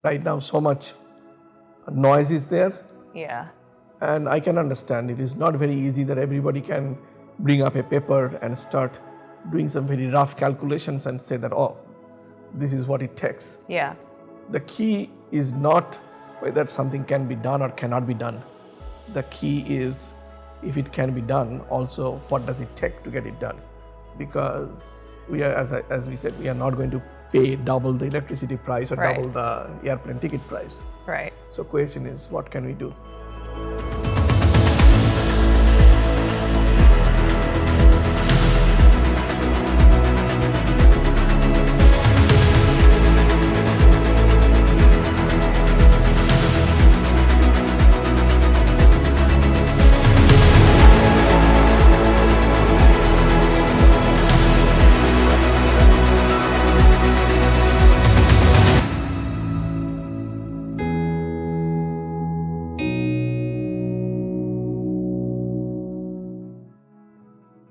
Right now, so much noise is there, Yeah. and I can understand it is not very easy that everybody can bring up a paper and start doing some very rough calculations and say that, oh, this is what it takes. Yeah. The key is not whether something can be done or cannot be done. The key is, if it can be done, also what does it take to get it done? Because we are, as we said, we are not going to pay double the electricity price or Right. double the airplane ticket price. Right. So question is, what can we do?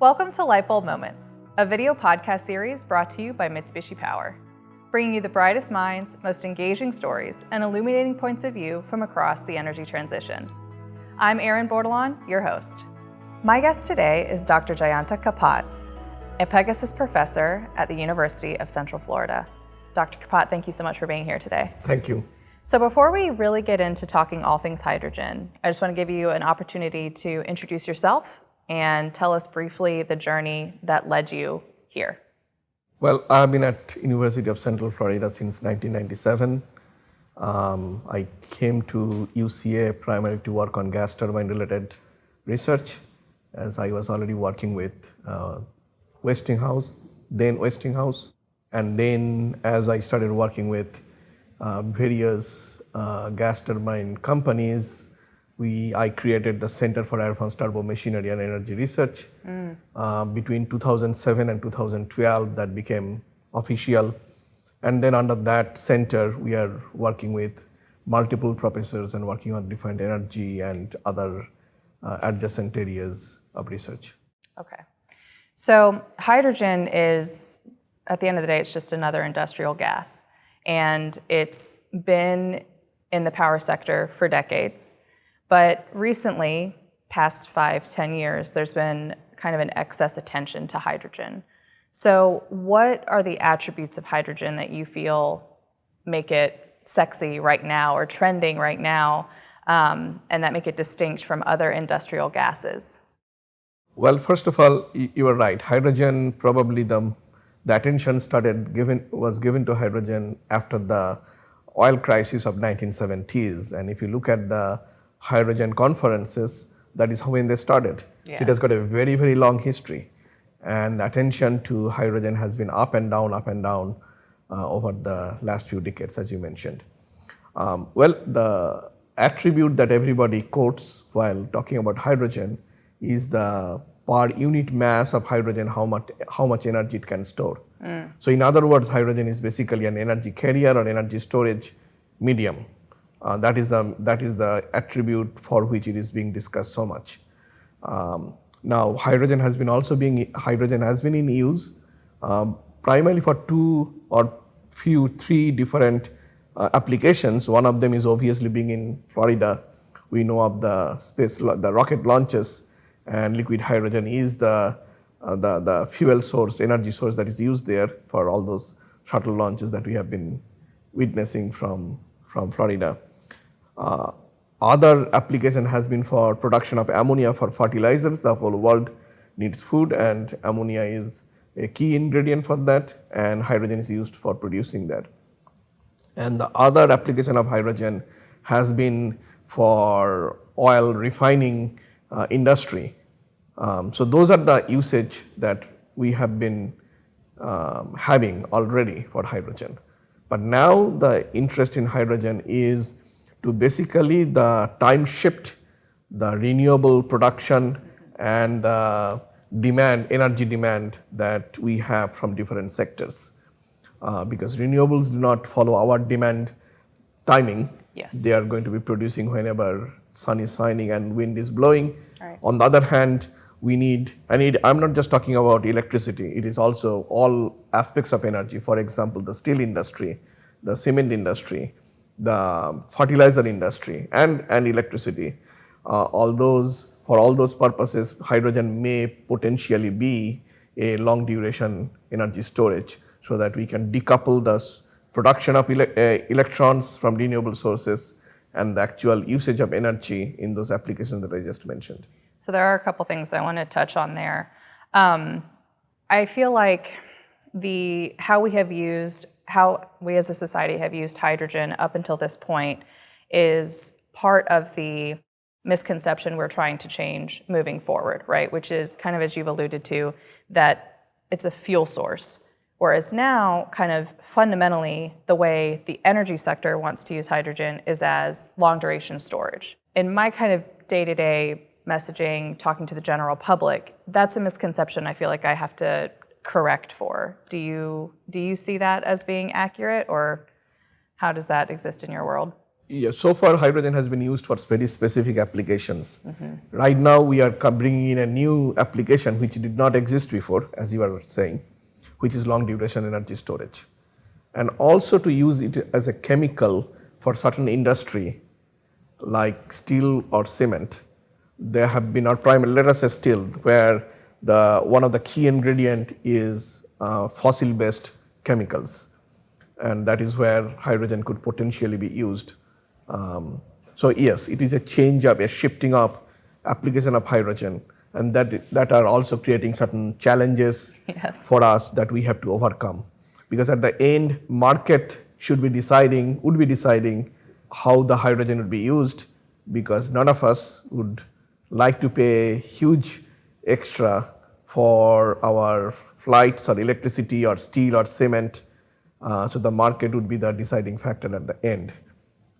Welcome to Lightbulb Moments, a video podcast series brought to you by Mitsubishi Power, bringing you the brightest minds, most engaging stories, and illuminating points of view from across the energy transition. I'm Erin Bordelon, your host. My guest today is Dr. Jayanta Kapat, a Pegasus Professor at the University of Central Florida. Dr. Kapat, thank you so much for being here today. Thank you. So before we really get into talking all things hydrogen, I just want to give you an opportunity to introduce yourself and tell us briefly the journey that led you here. Well, I've been at University of Central Florida since 1997. I came to UCA primarily to work on gas turbine related research, as I was already working with Westinghouse, and then as I started working with various gas turbine companies, I created the Center for Advanced Turbomachinery and Energy Research. Between 2007 and 2012, that became official. And then under that center, we are working with multiple professors and working on different energy and other adjacent areas of research. Okay. So hydrogen is, at the end of the day, it's just another industrial gas. And it's been in the power sector for decades. But recently, past 5-10 years, there's been kind of an excess attention to hydrogen. So what are the attributes of hydrogen that you feel make it sexy right now or trending right now, and that make it distinct from other industrial gases? Well, first of all, you are right. Hydrogen, probably the attention was given to hydrogen after the oil crisis of 1970s. And if you look at the hydrogen conferences, that is when they started. Yes. It has got a very, very long history. And attention to hydrogen has been up and down over the last few decades, as you mentioned. Well, the attribute that everybody quotes while talking about hydrogen is the per unit mass of hydrogen, how much energy it can store. So in other words, hydrogen is basically an energy carrier or energy storage medium. That is the attribute for which it is being discussed so much. Now, hydrogen has been in use primarily for three different applications. One of them is obviously being in Florida. We know of the rocket launches, and liquid hydrogen is the fuel source, energy source that is used there for all those shuttle launches that we have been witnessing from Florida. Other application has been for production of ammonia for fertilizers. The whole world needs food, and ammonia is a key ingredient for that, and hydrogen is used for producing that. And the other application of hydrogen has been for oil refining industry. So those are the usage that we have been having already for hydrogen. But now the interest in hydrogen is to basically the time shift, the renewable production, and the energy demand that we have from different sectors. Because renewables do not follow our demand timing. Yes. They are going to be producing whenever sun is shining and wind is blowing. Right. On the other hand, I'm not just talking about electricity, it is also all aspects of energy. For example, the steel industry, the cement industry, the fertilizer industry and electricity. For all those purposes, hydrogen may potentially be a long duration energy storage so that we can decouple the production of electrons from renewable sources and the actual usage of energy in those applications that I just mentioned. So there are a couple things I want to touch on there. I feel like how we as a society have used hydrogen up until this point is part of the misconception we're trying to change moving forward, right? Which is kind of, as you've alluded to, that it's a fuel source. Whereas now, kind of fundamentally, the way the energy sector wants to use hydrogen is as long duration storage. In my kind of day-to-day messaging, talking to the general public, that's a misconception I feel like I have to correct for. Do you see that as being accurate, or how does that exist in your world? Yeah, so far hydrogen has been used for very specific applications. Right now we are bringing in a new application which did not exist before, as you were saying, which is long duration energy storage. And also to use it as a chemical for certain industry like steel or cement. There have been, or primarily, let us say steel, where one of the key ingredient is fossil-based chemicals, and that is where hydrogen could potentially be used. So yes, it is a change up, a shifting up application of hydrogen, and that are also creating certain challenges for us that we have to overcome. Because at the end, market would be deciding how the hydrogen would be used, because none of us would like to pay huge extra for our flights or electricity or steel or cement. So the market would be the deciding factor at the end.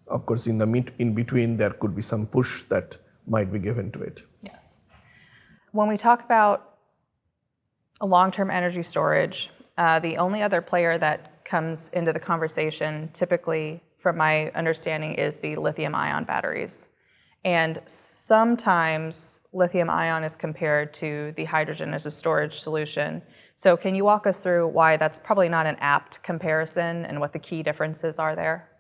Of course, in between, there could be some push that might be given to it. Yes. When we talk about long-term energy storage, the only other player that comes into the conversation, typically, from my understanding, is the lithium-ion batteries. And sometimes lithium-ion is compared to the hydrogen as a storage solution. So can you walk us through why that's probably not an apt comparison and what the key differences are there?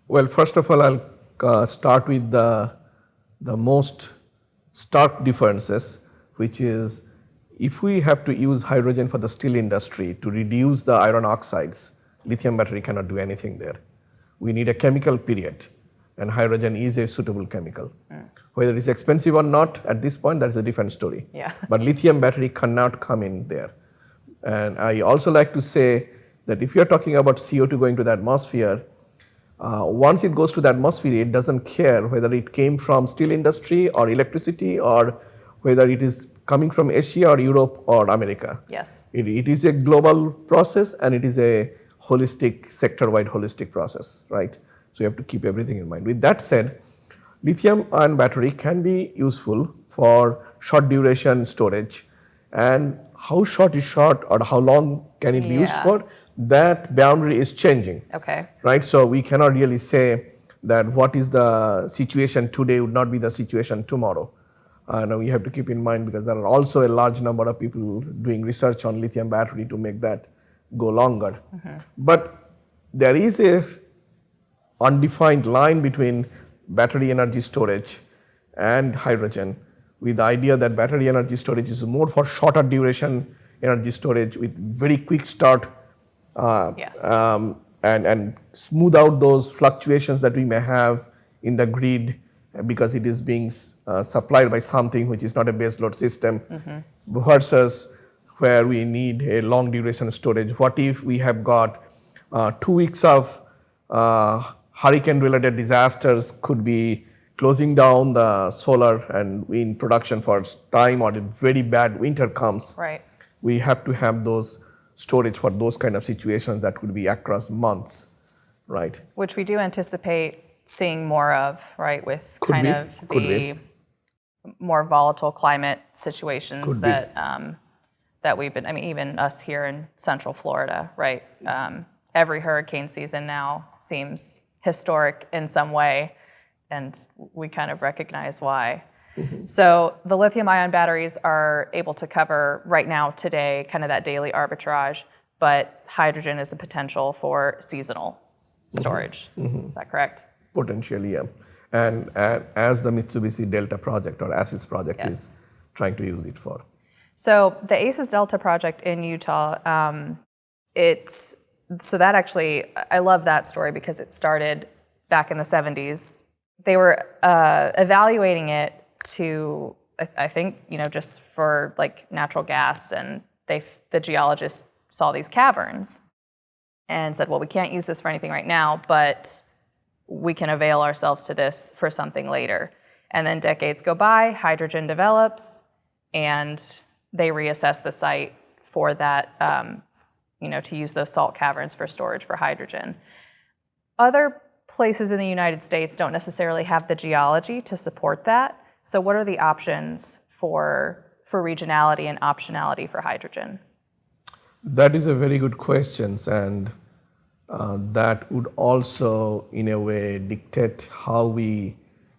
Well, first of all, I'll start with the most stark differences, which is if we have to use hydrogen for the steel industry to reduce the iron oxides, lithium battery cannot do anything there. We need a chemical period, and hydrogen is a suitable chemical. Whether it's expensive or not at this point, that's a different story. Yeah. But lithium battery cannot come in there. And I also like to say that if you're talking about CO2 going to the atmosphere, once it goes to the atmosphere, it doesn't care whether it came from steel industry or electricity or whether it is coming from Asia or Europe or America. Yes. It is a global process, and it is a holistic, sector-wide holistic process, right? So you have to keep everything in mind. With that said, lithium-ion battery can be useful for short duration storage. And how short is short, or how long can it be used for? That boundary is changing. Okay. Right? So we cannot really say that what is the situation today would not be the situation tomorrow. Now you have to keep in mind, because there are also a large number of people doing research on lithium battery to make that go longer. But there is a undefined line between battery energy storage and hydrogen, with the idea that battery energy storage is more for shorter duration energy storage with very quick start, and smooth out those fluctuations that we may have in the grid, because it is being supplied by something which is not a base load system, versus where we need a long duration storage. What if we have got 2 weeks of hurricane related disasters could be closing down the solar and wind production for time, or a very bad winter comes. Right. We have to have those storage for those kind of situations that could be across months, right? Which we do anticipate seeing more of, right, with more volatile climate situations that we've been, I mean, even us here in Central Florida, right? Every hurricane season now seems historic in some way, and we kind of recognize why. So the lithium-ion batteries are able to cover right now, today, kind of that daily arbitrage, but hydrogen is a potential for seasonal. storage. Is that correct? Potentially, yeah. And as the Mitsubishi Delta project or ACES project Yes. is trying to use it for. So the ACES Delta project in Utah, so that actually, I love that story because it started back in the 70s. They were evaluating it to, I think, just for like natural gas, and the geologists saw these caverns and said, well, we can't use this for anything right now, but we can avail ourselves to this for something later. And then decades go by, hydrogen develops, and they reassess the site for that, to use those salt caverns for storage for hydrogen. Other places in the United States don't necessarily have the geology to support that. So what are the options for regionality and optionality for hydrogen? That is a very good question, and that would also, in a way, dictate how we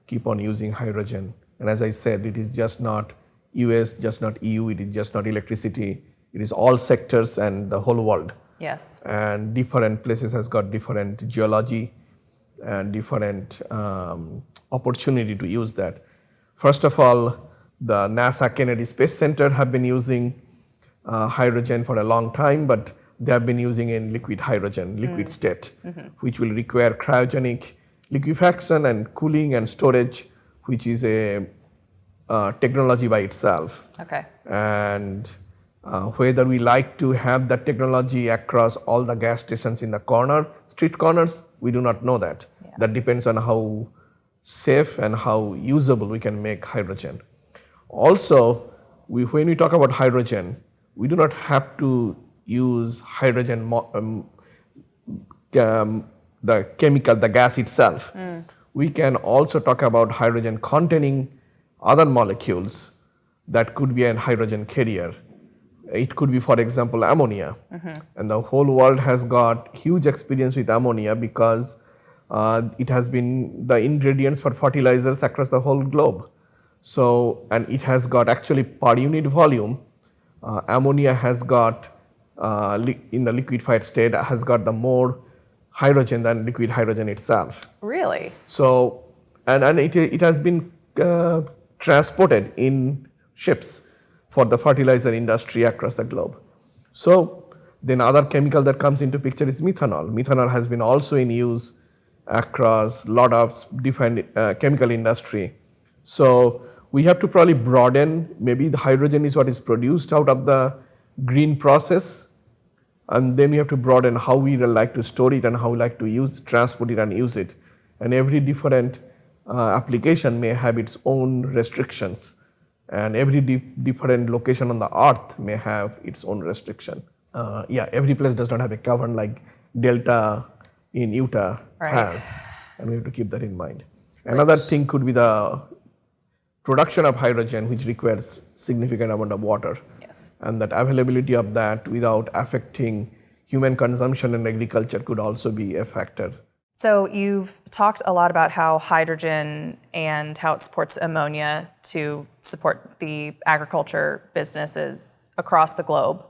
keep on using hydrogen. And as I said, it is just not US, just not EU, it is just not electricity, it is all sectors and the whole world. Yes. And different places has got different geology and different opportunity to use that. First of all, the NASA Kennedy Space Center have been using hydrogen for a long time, but they have been using in liquid hydrogen, liquid state, which will require cryogenic liquefaction and cooling and storage, which is a technology by itself. Okay. And whether we like to have that technology across all the gas stations in the street corners, we do not know that. Yeah. That depends on how safe and how usable we can make hydrogen. Also, when we talk about hydrogen, we do not have to use hydrogen, the chemical, the gas itself. We can also talk about hydrogen containing other molecules that could be a hydrogen carrier. It could be, for example, ammonia. And the whole world has got huge experience with ammonia because it has been the ingredients for fertilizers across the whole globe. So, and it has got actually per unit volume, ammonia has got, in the liquefied state, has got the more hydrogen than liquid hydrogen itself. Really? So, and it has been transported in ships for the fertilizer industry across the globe. So then other chemical that comes into picture is methanol. Methanol has been also in use across a lot of different chemical industry. So we have to probably broaden, maybe the hydrogen is what is produced out of the green process, and then we have to broaden how we like to store it and how we like to transport it and use it. And every different application may have its own restrictions, and every different location on the earth may have its own restriction. Every place does not have a cavern like Delta in Utah has, and we have to keep that in mind. Another thing could be the production of hydrogen, which requires significant amount of water. Yes. And that availability of that without affecting human consumption and agriculture could also be a factor. So you've talked a lot about how hydrogen and how it supports ammonia to support the agriculture businesses across the globe.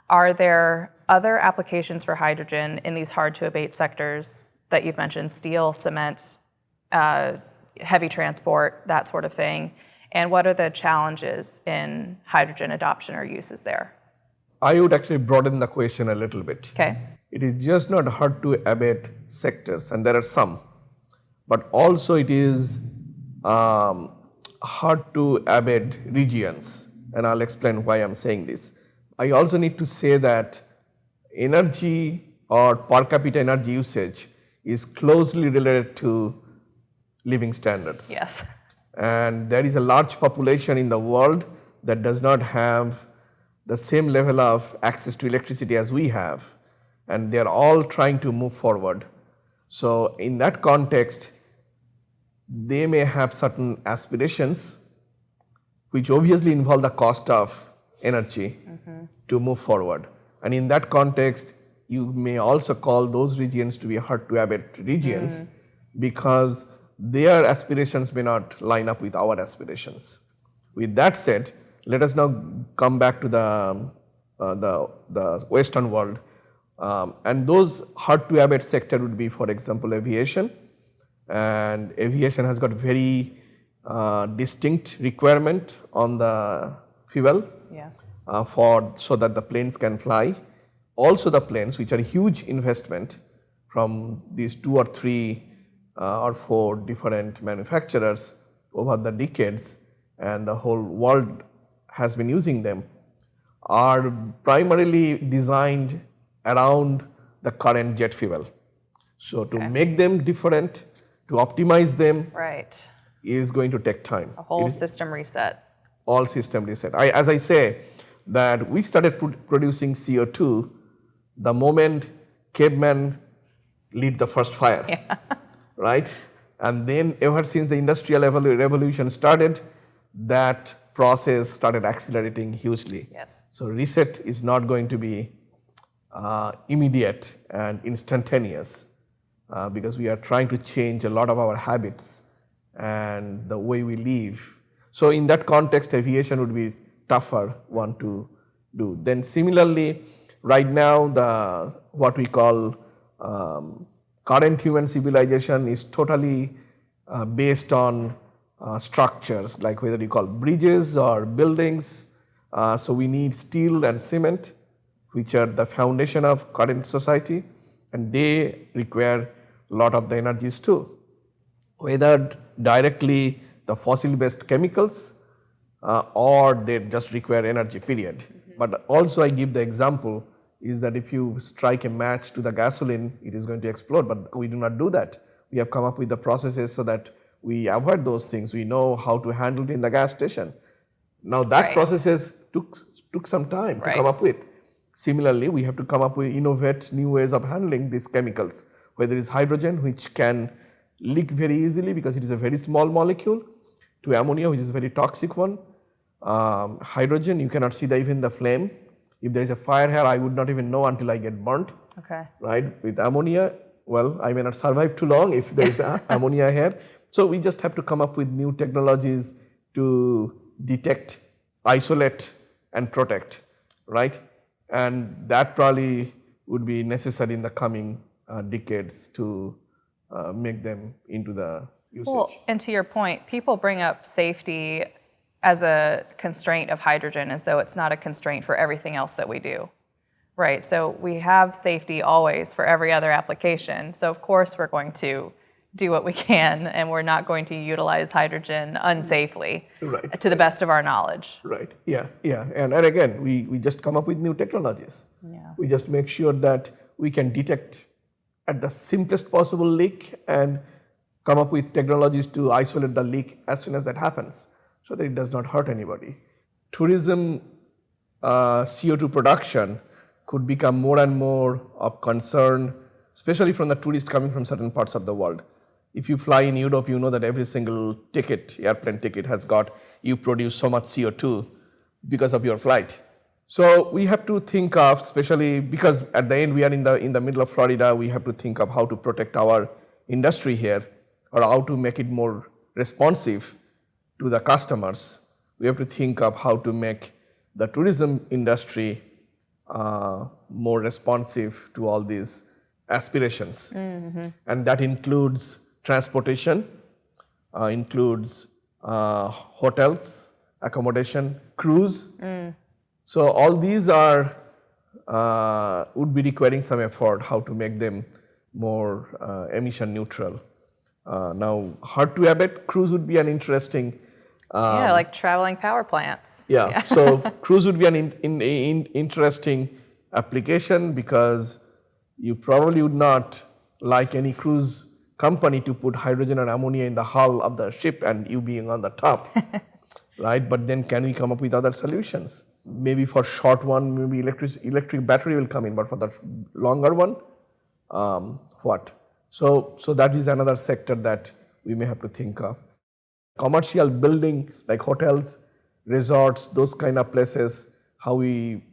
Are there other applications for hydrogen in these hard-to-abate sectors that you've mentioned, steel, cement, heavy transport, that sort of thing? And what are the challenges in hydrogen adoption or uses there? I would actually broaden the question a little bit. Okay. It is just not hard-to-abate sectors, and there are some, but also it is hard-to-abate regions, and I'll explain why I'm saying this. I also need to say that energy or per capita energy usage is closely related to living standards. Yes. And there is a large population in the world that does not have the same level of access to electricity as we have, and they are all trying to move forward. So in that context, they may have certain aspirations which obviously involve the cost of energy to move forward. And in that context, you may also call those regions to be hard-to-abate regions because their aspirations may not line up with our aspirations. With that said, let us now come back to the Western world. And those hard-to-abate sector would be, for example, aviation. And aviation has got very distinct requirement on the fuel Yeah. so that the planes can fly. Also the planes, which are huge investment from these 2 or 3 or 4 different manufacturers over the decades, and the whole world has been using them, are primarily designed around the current jet fuel. So to make them different, to optimize them, Right. is going to take time. A whole system reset. All system reset. As I say, that we started producing CO2 the moment caveman lit the first fire, right? And then ever since the industrial revolution started, that process started accelerating hugely. Yes. So reset is not going to be immediate and instantaneous because we are trying to change a lot of our habits and the way we live. So in that context, aviation would be tougher one to do. Then similarly, right now, what we call current human civilization is totally based on structures, like whether you call bridges or buildings. So we need steel and cement, which are the foundation of current society, and they require a lot of the energies too. Whether directly the fossil-based chemicals or they just require energy, period. But also I give the example is that if you strike a match to the gasoline, it is going to explode, but we do not do that. We have come up with the processes so that we avoid those things. We know how to handle it in the gas station. Now that processes took some time to come up with. Similarly, we have to come up with innovate new ways of handling these chemicals, whether it's hydrogen, which can leak very easily because it is a very small molecule, to ammonia, which is a very toxic one. Hydrogen, you cannot see even the flame. If there is a fire here, I would not even know until I get burnt. Okay. Right? With ammonia, well, I may not survive too long if there is ammonia here. So we just have to come up with new technologies to detect, isolate, and protect, right? And that probably would be necessary in the coming decades to make them into the usage. Well, and to your point, people bring up safety as a constraint of hydrogen as though it's not a constraint for everything else that we do, right? So we have safety always for every other application. So of course we're going to do what we can, and we're not going to utilize hydrogen unsafely, to the best of our knowledge. Right, yeah. And again, we just come up with new technologies. Yeah. We just make sure that we can detect at the simplest possible leak and come up with technologies to isolate the leak as soon as that happens, so that it does not hurt anybody. Tourism CO2 production could become more and more of concern, especially from the tourists coming from certain parts of the world. If you fly in Europe, you know that every single airplane ticket has got, you produce so much CO2 because of your flight. So we have to think of, especially because at the end we are in the middle of Florida, we have to think of how to protect our industry here, or how to make it more responsive to the customers. We have to think of how to make the tourism industry more responsive to all these aspirations. Mm-hmm. And that includes transportation, includes hotels, accommodation, cruise. So all these are would be requiring some effort how to make them more emission neutral. Now, hard-to-abate cruise would be an interesting. Like traveling power plants. Yeah. So cruise would be an interesting application, because you probably would not like any cruise company to put hydrogen or ammonia in the hull of the ship and you being on the top, right? But then can we come up with other solutions? Maybe for short one, maybe electric battery will come in, but for the longer one, what? So that is another sector that we may have to think of. Commercial building like hotels, resorts, those kind of places, how we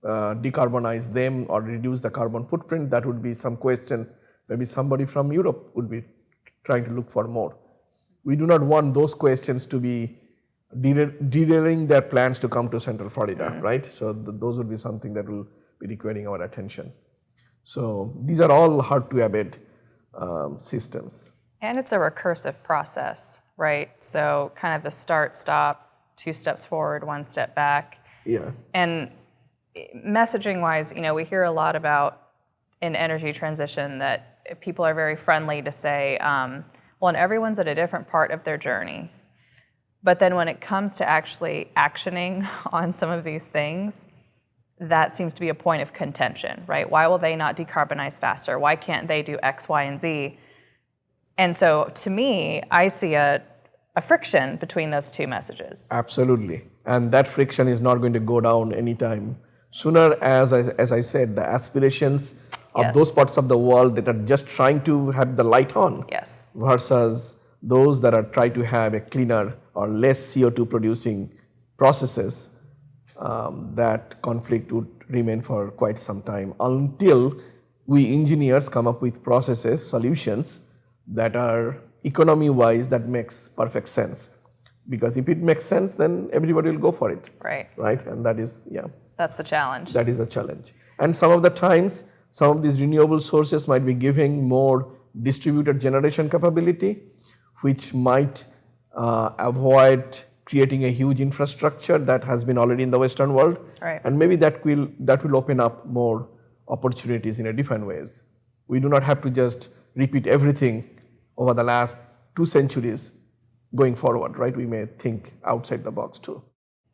decarbonize them or reduce the carbon footprint, that would be some questions. Maybe somebody from Europe would be trying to look for more. We do not want those questions to be derailing their plans to come to Central Florida, right? So those would be something that will be requiring our attention. So these are all hard-to-abate systems. And it's a recursive process, right? So kind of the start, stop, 2 steps forward, 1 step back. Yeah. And messaging-wise, we hear a lot about in energy transition that people are very friendly to say, well, and everyone's at a different part of their journey. But then when it comes to actually actioning on some of these things, that seems to be a point of contention, right? Why will they not decarbonize faster? Why can't they do X, Y, and Z? And so to me, I see a friction between those two messages. Absolutely. And that friction is not going to go down anytime sooner, as I said, the aspirations of Yes. those parts of the world that are just trying to have the light on Yes. versus those that are trying to have a cleaner or less CO2 producing processes, that conflict would remain for quite some time until we engineers come up with processes, solutions that are economy-wise that makes perfect sense. Because if it makes sense, then everybody will go for it. Right. Right? And that is, That's the challenge. that is a challenge. And some of the times, some of these renewable sources might be giving more distributed generation capability, which might avoid creating a huge infrastructure that has been already in the Western world. Right. And maybe that will open up more opportunities in a different ways. We do not have to just repeat everything over the last 2 centuries going forward, right? We may think outside the box too.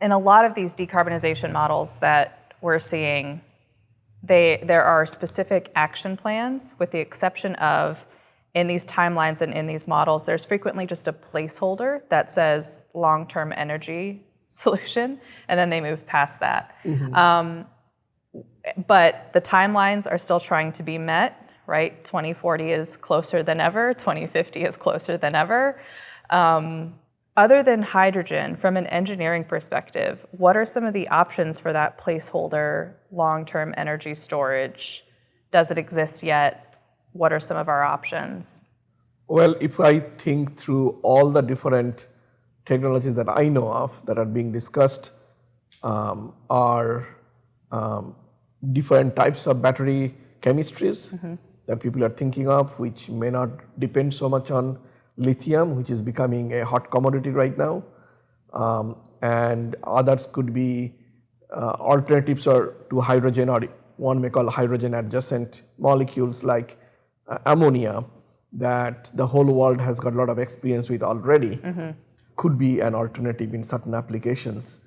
In a lot of these decarbonization models that we're seeing, there are specific action plans, with the exception of in these timelines and in these models, there's frequently just a placeholder that says long-term energy solution, and then they move past that. But the timelines are still trying to be met, right? 2040 is closer than ever, 2050 is closer than ever. Other than hydrogen, from an engineering perspective, what are some of the options for that placeholder long-term energy storage? Does it exist yet? What are some of our options? Well, if I think through all the different technologies that I know of that are being discussed, are different types of battery chemistries that people are thinking of, which may not depend so much on lithium, which is becoming a hot commodity right now, and others could be alternatives to hydrogen, or one may call hydrogen adjacent molecules like ammonia, that the whole world has got a lot of experience with already, could be an alternative in certain applications.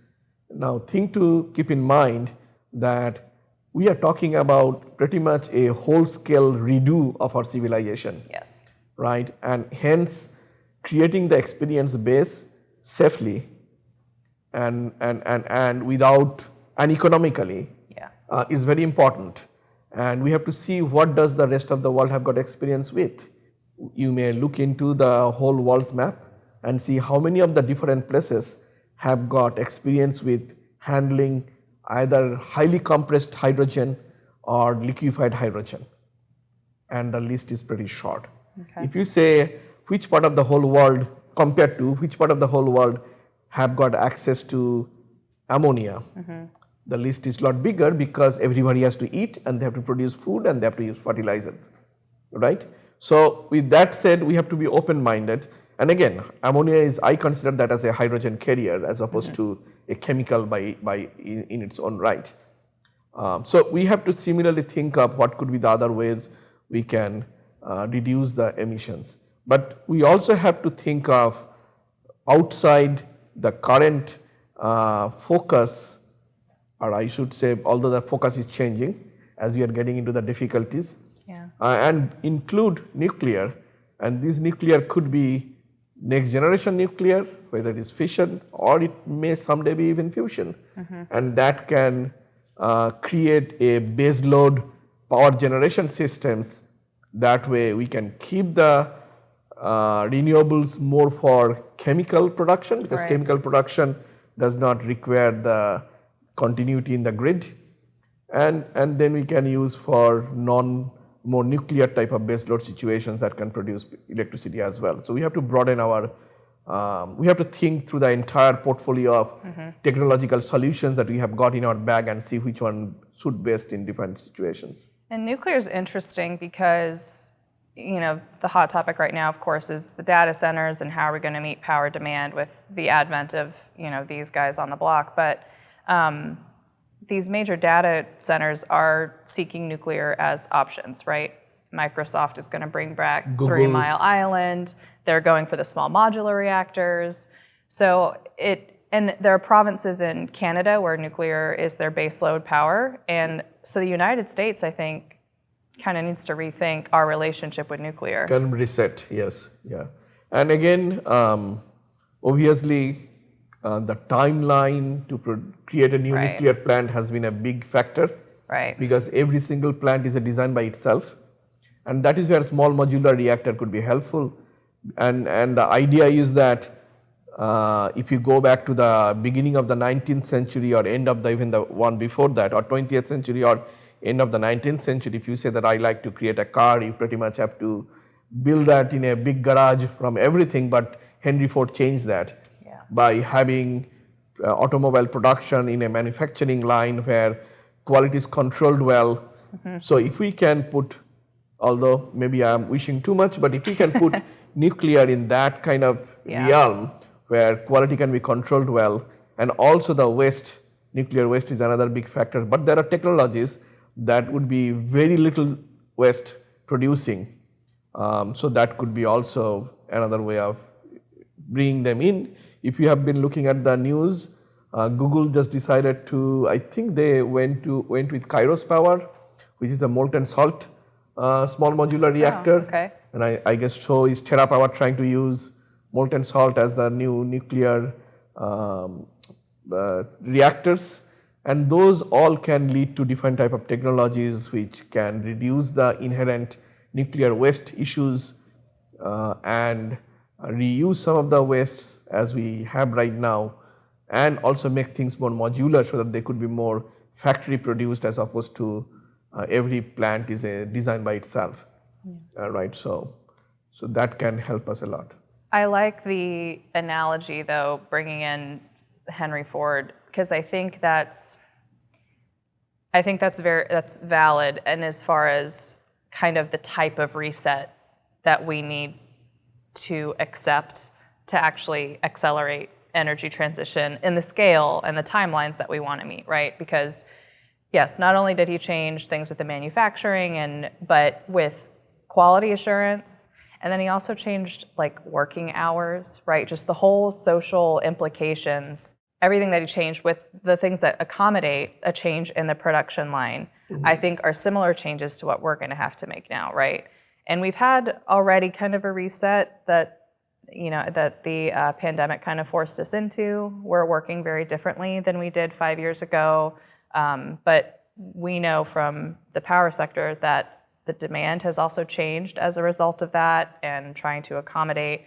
Now, keep in mind that we are talking about pretty much a whole-scale redo of our civilization. Yes. Right? And hence, creating the experience base safely and without and economically is very important. And we have to see what does the rest of the world have got experience with. You may look into the whole world's map and see how many of the different places have got experience with handling either highly compressed hydrogen or liquefied hydrogen. And the list is pretty short. Okay. If you say which part of the whole world, compared to which part of the whole world have got access to ammonia, the list is a lot bigger, because everybody has to eat and they have to produce food and they have to use fertilizers, right? So with that said, we have to be open-minded. And again, ammonia I consider that as a hydrogen carrier as opposed to a chemical in its own right. So we have to similarly think of what could be the other ways we can reduce the emissions. But we also have to think of outside the current focus, or I should say, although the focus is changing as we are getting into the difficulties, and include nuclear. And this nuclear could be next generation nuclear, whether it is fission or it may someday be even fusion. And that can create a baseload power generation systems. That way we can keep the renewables more for chemical production, because chemical production does not require the continuity in the grid, and then we can use for more nuclear type of baseload situations that can produce electricity as well. So we have to broaden we have to think through the entire portfolio of technological solutions that we have got in our bag and see which one suit best in different situations. And nuclear is interesting because, the hot topic right now, of course, is the data centers and how are we going to meet power demand with the advent of, these guys on the block. But these major data centers are seeking nuclear as options, right? Microsoft is going to bring back Google. 3 Mile Island. They're going for the small modular reactors. And there are provinces in Canada where nuclear is their baseload power. And so the United States, I think, kind of needs to rethink our relationship with nuclear. Can reset, yes, yeah. And again, obviously, the timeline to create a new Right. nuclear plant has been a big factor. Right. Because every single plant is a design by itself. And that is where small modular reactor could be helpful. And the idea is that if you go back to the beginning of the 19th century or end of even the one before that, or 20th century or end of the 19th century, if you say that I like to create a car, you pretty much have to build that in a big garage from everything, but Henry Ford changed that by having automobile production in a manufacturing line where quality is controlled well. So if we can put, although maybe I'm wishing too much, but if we can put nuclear in that kind of realm where quality can be controlled well, and also the waste, nuclear waste is another big factor, but there are technologies that would be very little waste producing. So that could be also another way of bringing them in. If you have been looking at the news, Google just decided to, I think they went with Kairos Power, which is a molten salt small modular reactor. Oh, okay. And I guess so is TerraPower trying to use molten salt as the new nuclear reactors. And those all can lead to different type of technologies which can reduce the inherent nuclear waste issues and reuse some of the wastes as we have right now, and also make things more modular so that they could be more factory produced as opposed to every plant is a design by itself, right? So that can help us a lot. I like the analogy, though, bringing in Henry Ford, because I think that's valid, and as far as kind of the type of reset that we need to accept to actually accelerate energy transition in the scale and the timelines that we want to meet, right? Because yes, not only did he change things with the manufacturing but with quality assurance, and then he also changed like working hours, right? Just the whole social implications, everything that he changed with the things that accommodate a change in the production line, I think are similar changes to what we're going to have to make now, right? And we've had already kind of a reset that the pandemic kind of forced us into. We're working very differently than we did 5 years ago. But we know from the power sector that the demand has also changed as a result of that, and trying to accommodate,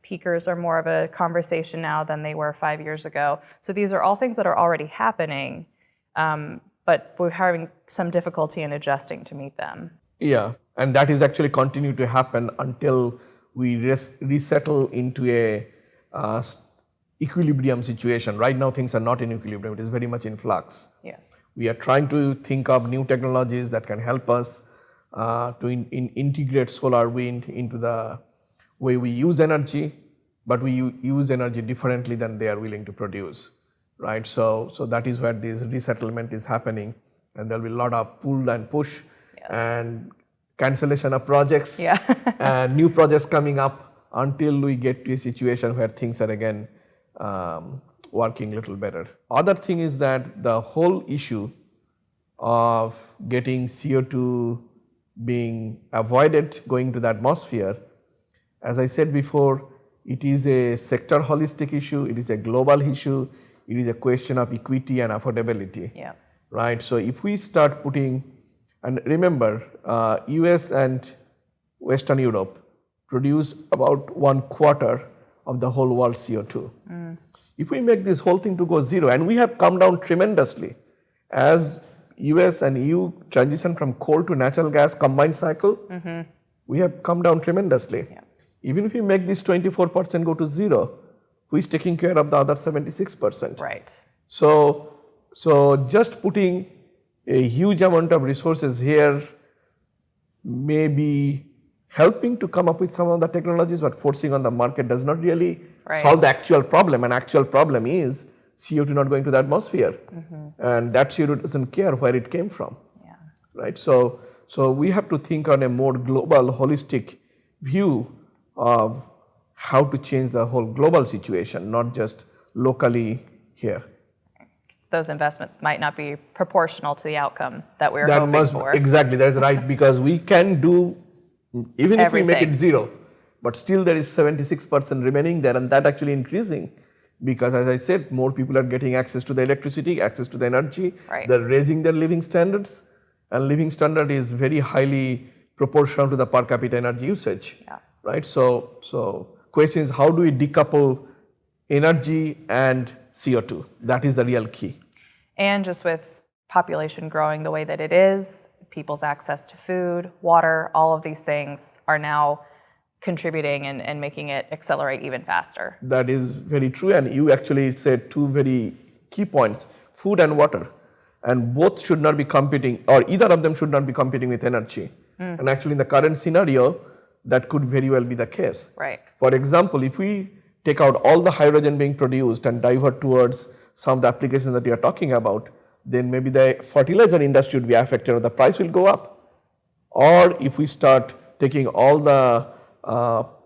peakers are more of a conversation now than they were 5 years ago. So these are all things that are already happening, but we're having some difficulty in adjusting to meet them. Yeah, and that is actually continue to happen until we resettle into a equilibrium situation. Right now things are not in equilibrium, it is very much in flux. Yes. We are trying to think of new technologies that can help us to integrate solar, wind into the way we use energy, but we use energy differently than they are willing to produce, right? So that is where this resettlement is happening, and there will be a lot of pull and push and cancellation of projects and new projects coming up until we get to a situation where things are again working a little better. Other thing is that the whole issue of getting CO2 being avoided going to the atmosphere, as I said before, it is a sector holistic issue, it is a global issue, it is a question of equity and affordability, right? So if we start putting, and remember, US and Western Europe produce about 1/4 of the whole world's CO2. If we make this whole thing to go zero, and we have come down tremendously as US and EU transition from coal to natural gas combined cycle, we have come down tremendously. Even if we make this 24% go to zero, who is taking care of the other 76%? Right. So just putting a huge amount of resources here may be helping to come up with some of the technologies, but forcing on the market does not really solve the actual problem. And actual problem is CO2 not going to the atmosphere, and that CO2 doesn't care where it came from, right? So we have to think on a more global, holistic view of how to change the whole global situation, not just locally here. Those investments might not be proportional to the outcome that we're hoping for. Exactly, that's right, because we can do, even if we make it zero, but still there is 76% remaining there, and that actually increasing, because as I said, more people are getting access to the electricity, access to the energy, they're raising their living standards, and living standard is very highly proportional to the per capita energy usage, right? So question is, how do we decouple energy and CO2? That is the real key. And just with population growing the way that it is, people's access to food, water, all of these things are now contributing and making it accelerate even faster. That is very true, and you actually said two very key points, food and water. And both should not be competing, or either of them should not be competing with energy. And actually in the current scenario, that could very well be the case. Right. For example, if we take out all the hydrogen being produced and divert towards some of the applications that you are talking about, then maybe the fertilizer industry would be affected or the price will go up. Or if we start taking all the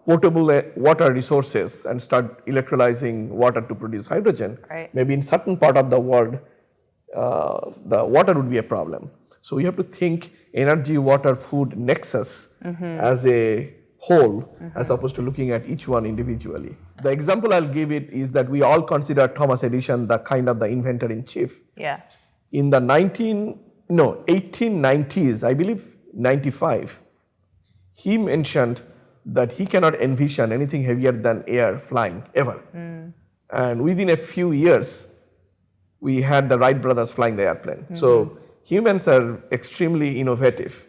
potable water resources and start electrolyzing water to produce hydrogen, maybe in certain part of the world, the water would be a problem. So we have to think energy, water, food nexus as a whole, as opposed to looking at each one individually. The example I'll give it is that we all consider Thomas Edison the kind of the inventor in chief. Yeah. In the 1890s, I believe 95, he mentioned that he cannot envision anything heavier than air flying ever. And within a few years, we had the Wright brothers flying the airplane. So humans are extremely innovative.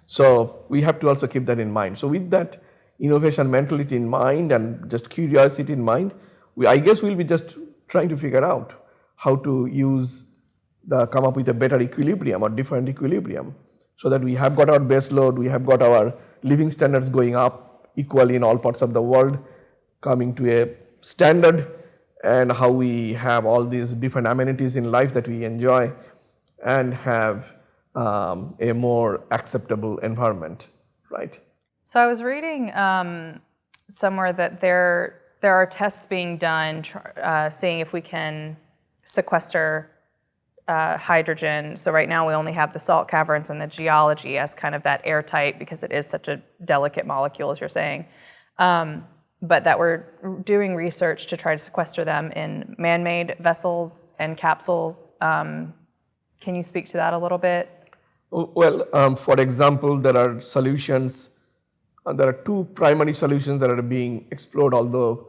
So we have to also keep that in mind. So with that innovation mentality in mind and just curiosity in mind, I guess we'll be just trying to figure out how to come up with a better equilibrium or different equilibrium, so that we have got our base load, we have got our living standards going up equally in all parts of the world, coming to a standard, and how we have all these different amenities in life that we enjoy and have a more acceptable environment, right? So I was reading somewhere that there are tests being done seeing if we can sequester hydrogen. So right now we only have the salt caverns and the geology as kind of that airtight, because it is such a delicate molecule, as you're saying. But that we're doing research to try to sequester them in man-made vessels and capsules. Can you speak to that a little bit? Well, for example, there are solutions. There are two primary solutions that are being explored, although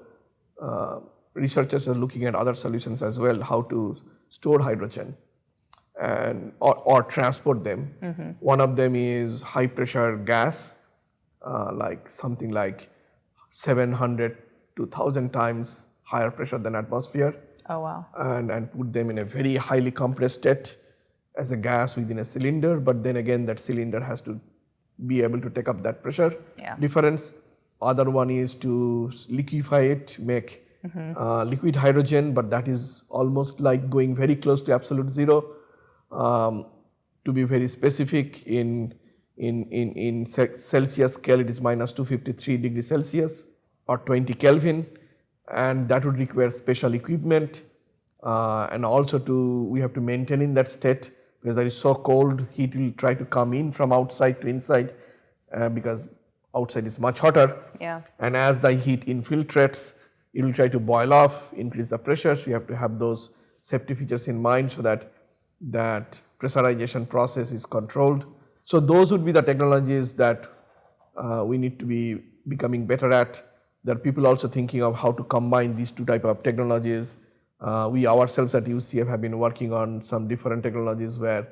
researchers are looking at other solutions as well, how to store hydrogen and or transport them. One of them is high pressure gas, like something like 700 to 1,000 times higher pressure than atmosphere. Oh, wow. And put them in a very highly compressed state as a gas within a cylinder, but then again that cylinder has to be able to take up that pressure difference. Other one is to liquefy it, make liquid hydrogen, but that is almost like going very close to absolute zero. To be very specific, in Celsius scale, it is minus 253 degrees Celsius or 20 Kelvin, and that would require special equipment, and also we have to maintain in that state, because that is so cold, heat will try to come in from outside to inside, because outside is much hotter. And as the heat infiltrates, it will try to boil off, increase the pressure. So you have to have those safety features in mind, so that pressurization process is controlled. So those would be the technologies that we need to be becoming better at. There are people also thinking of how to combine these two types of technologies. We ourselves at UCF have been working on some different technologies where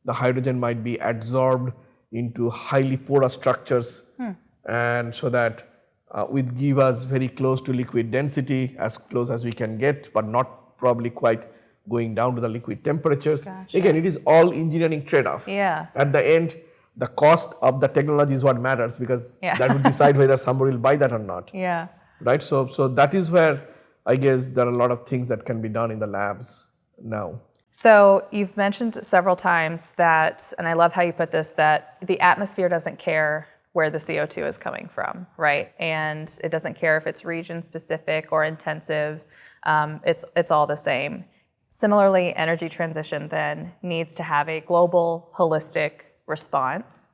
the hydrogen might be absorbed into highly porous structures, and so that would give us very close to liquid density, as close as we can get, but not probably quite going down to the liquid temperatures. Gotcha. Again, it is all engineering trade-off. Yeah. At the end, the cost of the technology is what matters, because Yeah. that would decide whether somebody will buy that or not. Yeah. Right? So that is where I guess there are a lot of things that can be done in the labs now. So you've mentioned several times that, and I love how you put this, that the atmosphere doesn't care where the CO2 is coming from, right? And it doesn't care if it's region specific or intensive. It's all the same. Similarly, energy transition then needs to have a global, holistic response.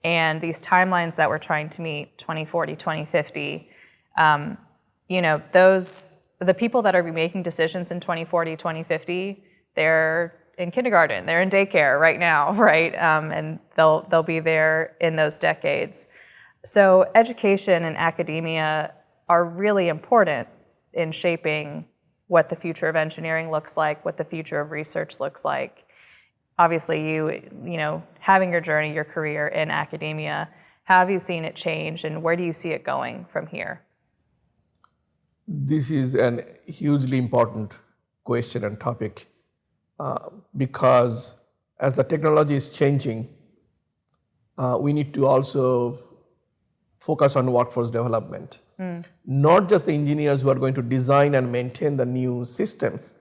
And these timelines that we're trying to meet, 2040, 2050, the people that are making decisions in 2040, 2050, they're in kindergarten, they're in daycare right now, right? And they'll be there in those decades. So education and academia are really important in shaping what the future of engineering looks like, what the future of research looks like. Obviously, you having your journey, your career in academia, how have you seen it change, and where do you see it going from here? This is a hugely important question and topic, because as the technology is changing, we need to also focus on workforce development. Not just the engineers who are going to design and maintain the new systems,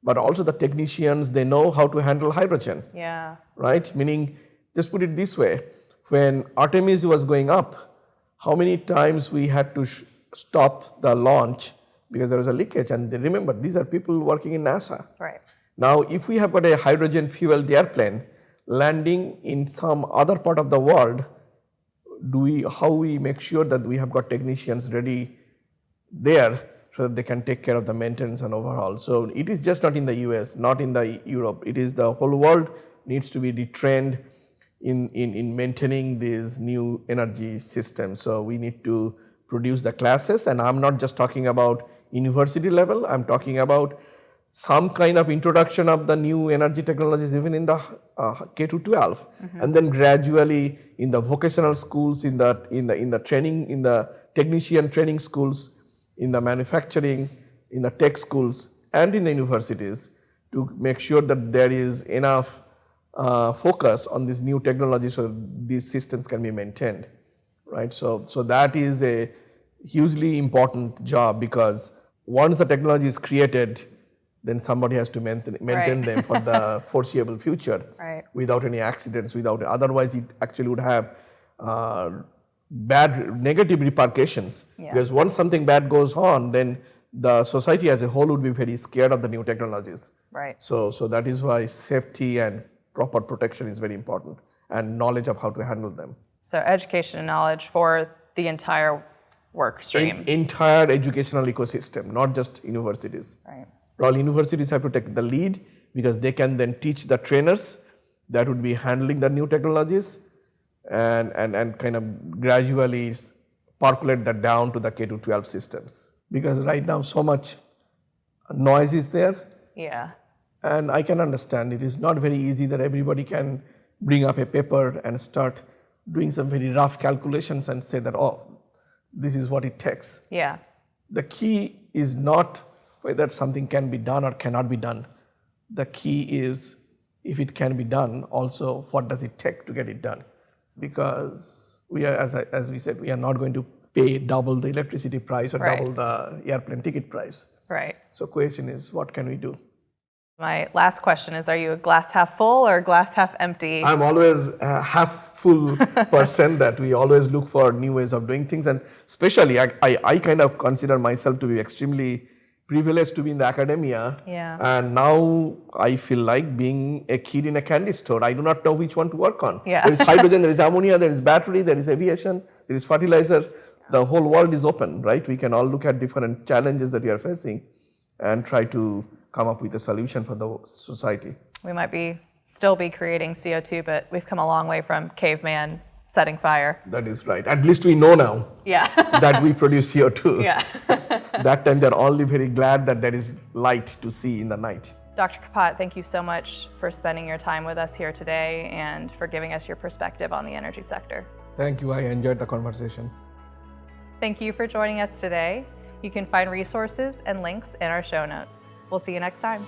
but also the technicians, they know how to handle hydrogen. Yeah. Right? Meaning, just put it this way, when Artemis was going up, how many times we had to stop the launch because there was a leakage? And they remember, these are people working in NASA. Right. Now, if we have got a hydrogen-fueled airplane landing in some other part of the world, how we make sure that we have got technicians ready there so that they can take care of the maintenance and overhaul? So it is just not in the US, not in the Europe. It is the whole world needs to be retrained in maintaining these new energy systems. So we need to produce the classes, and I'm not just talking about university level, I'm talking about some kind of introduction of the new energy technologies even in the K-12, and then gradually in the vocational schools, in the training, in the technician training schools, in the manufacturing, in the tech schools, and in the universities, to make sure that there is enough focus on this new technology so that these systems can be maintained, right? So that is a hugely important job, because once the technology is created, then somebody has to maintain them for the foreseeable future, without any accidents, otherwise it actually would have bad negative repercussions. Because once something bad goes on, then the society as a whole would be very scared of the new technologies. Right. So that is why safety and proper protection is very important, and knowledge of how to handle them. So education and knowledge for the entire work stream. Entire educational ecosystem, not just universities. Right. All universities have to take the lead, because they can then teach the trainers that would be handling the new technologies, and kind of gradually percolate that down to the K-12 systems. Because right now so much noise is there. Yeah. And I can understand it is not very easy that everybody can bring up a paper and start doing some very rough calculations and say that, oh, this is what it takes. Yeah. The key is not whether something can be done or cannot be done. The key is, if it can be done, also what does it take to get it done? Because we are, as we said, we are not going to pay double the electricity price or double the airplane ticket price. Right. So question is, what can we do? My last question is, are you a glass half full or glass half empty? I'm always a half full person, that we always look for new ways of doing things. And especially, I kind of consider myself to be extremely privileged to be in the academia. Yeah. And now I feel like being a kid in a candy store. I do not know which one to work on. Yeah. There is hydrogen, there is ammonia, there is battery, there is aviation, there is fertilizer. The whole world is open, right? We can all look at different challenges that we are facing and try to come up with a solution for the society. We might still be creating CO2, but we've come a long way from caveman setting fire. That is right. At least we know now that we produce CO2. Yeah. That time they're only very glad that there is light to see in the night. Dr. Kapat, thank you so much for spending your time with us here today and for giving us your perspective on the energy sector. Thank you. I enjoyed the conversation. Thank you for joining us today. You can find resources and links in our show notes. We'll see you next time.